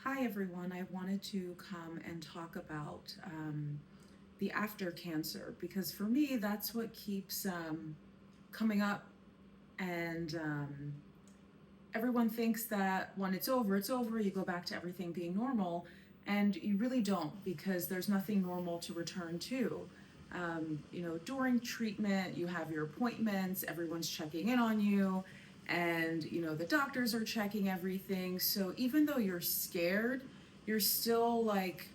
Hi everyone, I wanted to come and talk about the after cancer because for me that's what keeps coming up, and everyone thinks that when it's over, you go back to everything being normal, and you really don't because there's nothing normal to return to. During treatment, you have your appointments, everyone's checking in on you, and the doctors are checking everything. So even though you're scared, you're still like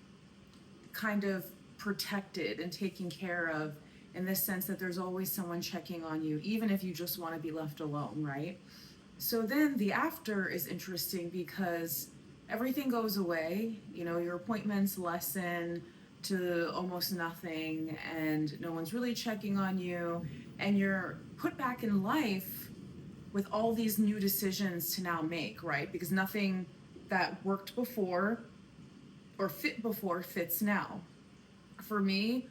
kind of protected and taken care of in the sense that there's always someone checking on you, even if you just want to be left alone, right? So then the after is interesting because everything goes away. Your appointments lessen to almost nothing, and no one's really checking on you, and you're put back in life with all these new decisions to now make, right? Because nothing that worked before or fit before fits now. For me,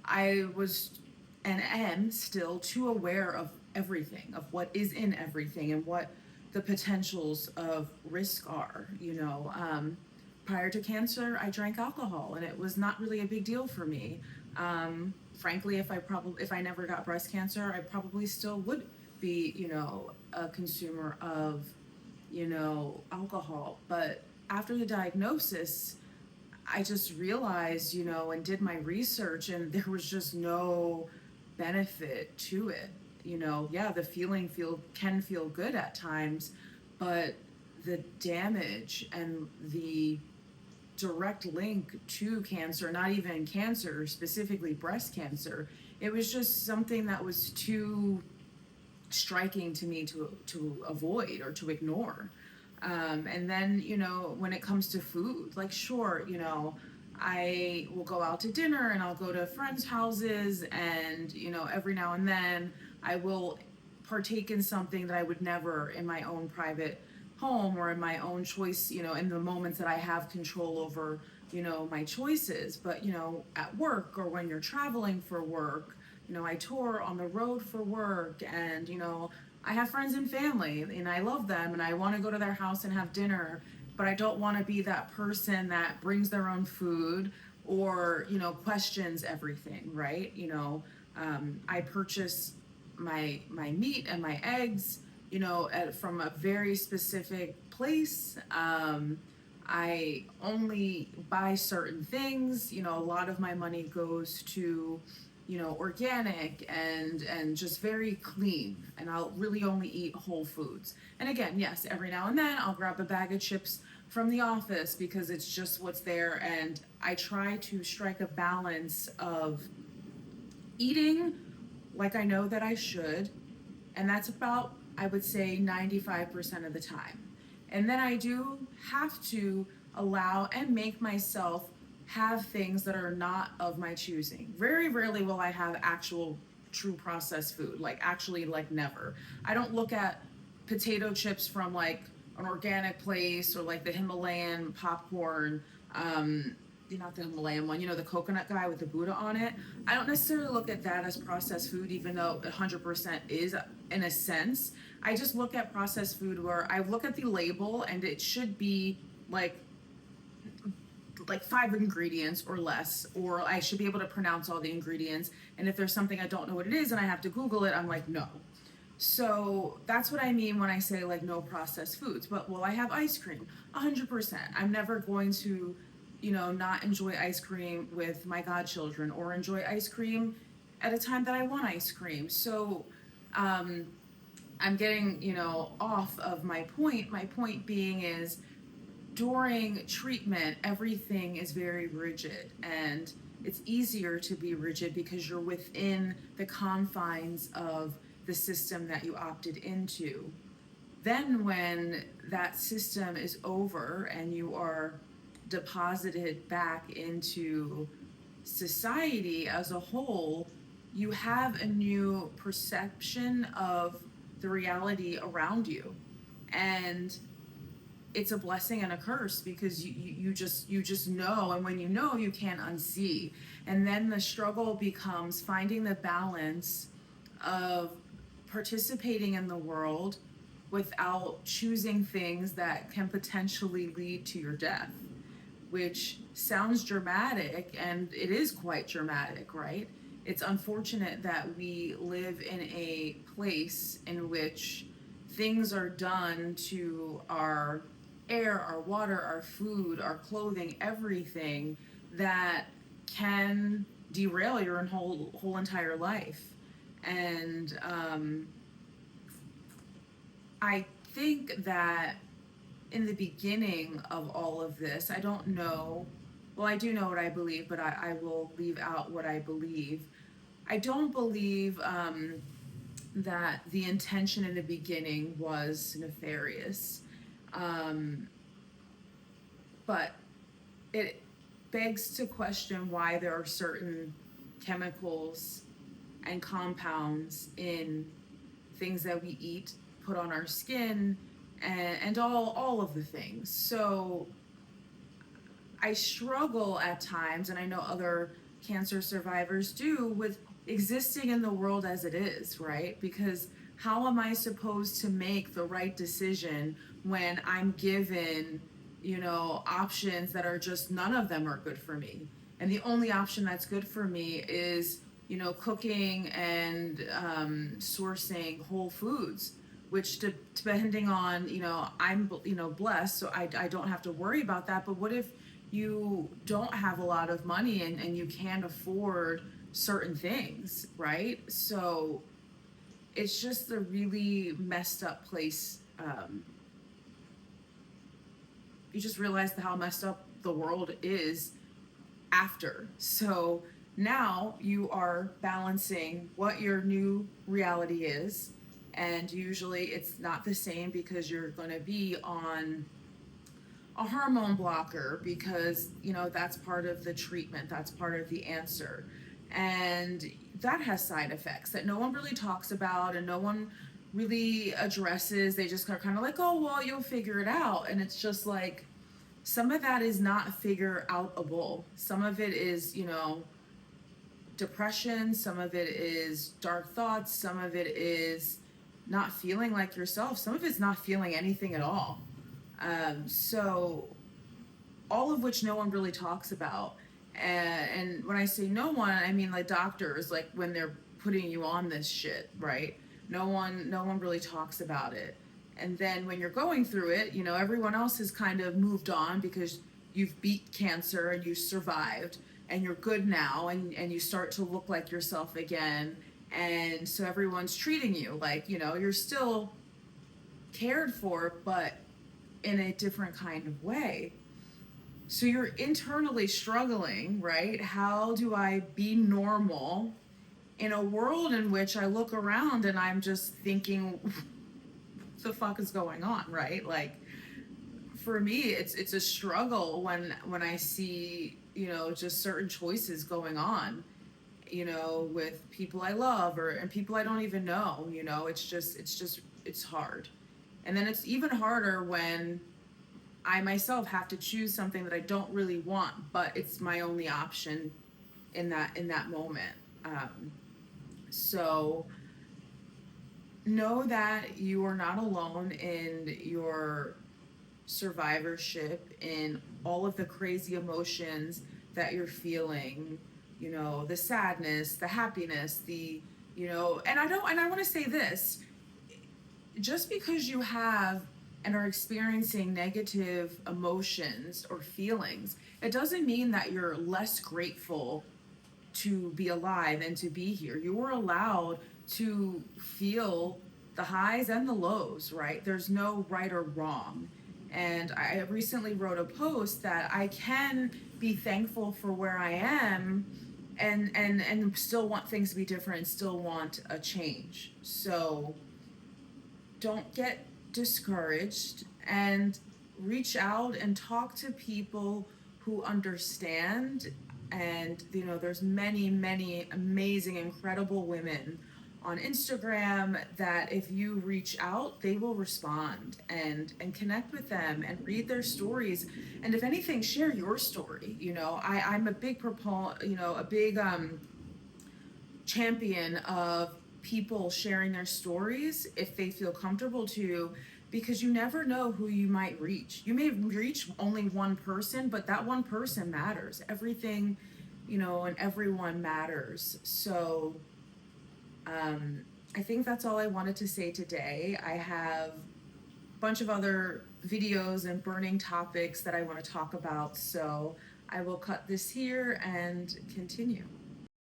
I was and am still too aware of everything, of what is in everything, and what the potentials of risk are. Prior to cancer, I drank alcohol, and it was not really a big deal for me. Frankly, if I never got breast cancer, I probably still would be, a consumer of, alcohol. But after the diagnosis, I just realized, and did my research, and there was just no benefit to it. Yeah, the feeling can feel good at times, but the damage and the direct link to cancer, not even cancer, specifically breast cancer, it was just something that was too striking to me to avoid or to ignore. And then, when it comes to food, like, sure, I will go out to dinner and I'll go to friends' houses, and, every now and then I will partake in something that I would never in my own private home or in my own choice, in the moments that I have control over, my choices. But, at work or when you're traveling for work, I tour on the road for work, and, I have friends and family, and I love them, and I want to go to their house and have dinner, but I don't want to be that person that brings their own food or, questions everything, right? I purchase my meat and my eggs, from a very specific place. I only buy certain things. A lot of my money goes to, organic and just very clean. And I'll really only eat whole foods. And again, yes, every now and then I'll grab a bag of chips from the office because it's just what's there. And I try to strike a balance of eating like I know that I should, and that's about, I would say, 95% of the time. And then I do have to allow and make myself have things that are not of my choosing. Very rarely will I have actual true processed food, like actually, like, never. I don't look at potato chips from like an organic place or like the Himalayan popcorn. Not the Himalayan one, the coconut guy with the Buddha on it. I don't necessarily look at that as processed food, even though 100% is in a sense. I just look at processed food where I look at the label and it should be like five ingredients or less, or I should be able to pronounce all the ingredients. And if there's something I don't know what it is and I have to Google it, I'm like, no. So that's what I mean when I say like no processed foods. But will I have ice cream? 100%. I'm never going to, not enjoy ice cream with my godchildren or enjoy ice cream at a time that I want ice cream. So I'm getting, off of my point. My point being is during treatment, everything is very rigid, and it's easier to be rigid because you're within the confines of the system that you opted into. Then, when that system is over and you are deposited back into society as a whole, you have a new perception of the reality around you. And it's a blessing and a curse because you just know, and when you know, you can't unsee. And then the struggle becomes finding the balance of participating in the world without choosing things that can potentially lead to your death, which sounds dramatic, and it is quite dramatic, right? It's unfortunate that we live in a place in which things are done to our air, our water, our food, our clothing, everything that can derail your whole entire life. And I think that in the beginning of all of this, I don't know. Well, I do know what I believe, but I will leave out what I believe. I don't believe that the intention in the beginning was nefarious. Um, but it begs to question why there are certain chemicals and compounds in things that we eat, put on our skin, and all of the things. So I struggle at times, and I know other cancer survivors do, with existing in the world as it is, right? Because how am I supposed to make the right decision when I'm given, options that are just, none of them are good for me? And the only option that's good for me is, cooking and sourcing whole foods, which depending on, I'm, blessed, so I don't have to worry about that. But what if you don't have a lot of money and you can't afford certain things, right? So it's just a really messed up place. You just realize how messed up the world is after. So now you are balancing what your new reality is, and usually it's not the same because you're going to be on a hormone blocker, because that's part of the treatment, that's part of the answer, and that has side effects that no one really talks about and no one really addresses. They just are kind of like, oh well, you'll figure it out. And it's just like, some of that is not figure outable. Some of it is, depression, some of it is dark thoughts, some of it is not feeling like yourself, some of it's not feeling anything at all. So all of which no one really talks about. And when I say no one, I mean like doctors, like when they're putting you on this shit, right? No one really talks about it. And then when you're going through it, everyone else has kind of moved on because you've beat cancer and you survived and you're good now, and you start to look like yourself again. And so everyone's treating you like, you're still cared for, but in a different kind of way. So you're internally struggling, right? How do I be normal in a world in which I look around and I'm just thinking, what the fuck is going on, right? Like, for me, it's a struggle when I see, just certain choices going on, with people I love and people I don't even know. It's hard. And then it's even harder when I myself have to choose something that I don't really want, but it's my only option in that moment. So know that you are not alone in your survivorship, in all of the crazy emotions that you're feeling, the sadness, the happiness, and I want to say this, just because you have and are experiencing negative emotions or feelings, it doesn't mean that you're less grateful to be alive and to be here. You are allowed to feel the highs and the lows, right? There's no right or wrong. And I recently wrote a post that I can be thankful for where I am and still want things to be different and still want a change. So don't get discouraged, and reach out and talk to people who understand. And there's many amazing, incredible women on Instagram that if you reach out, they will respond and connect with them and read their stories. And if anything, share your story. I'm a big proponent, a big champion of people sharing their stories if they feel comfortable to, because you never know who you might reach. You may reach only one person, but that one person matters. Everything, and everyone matters. So um, I think that's all I wanted to say today. I have a bunch of other videos and burning topics that I want to talk about, so I will cut this here and continue.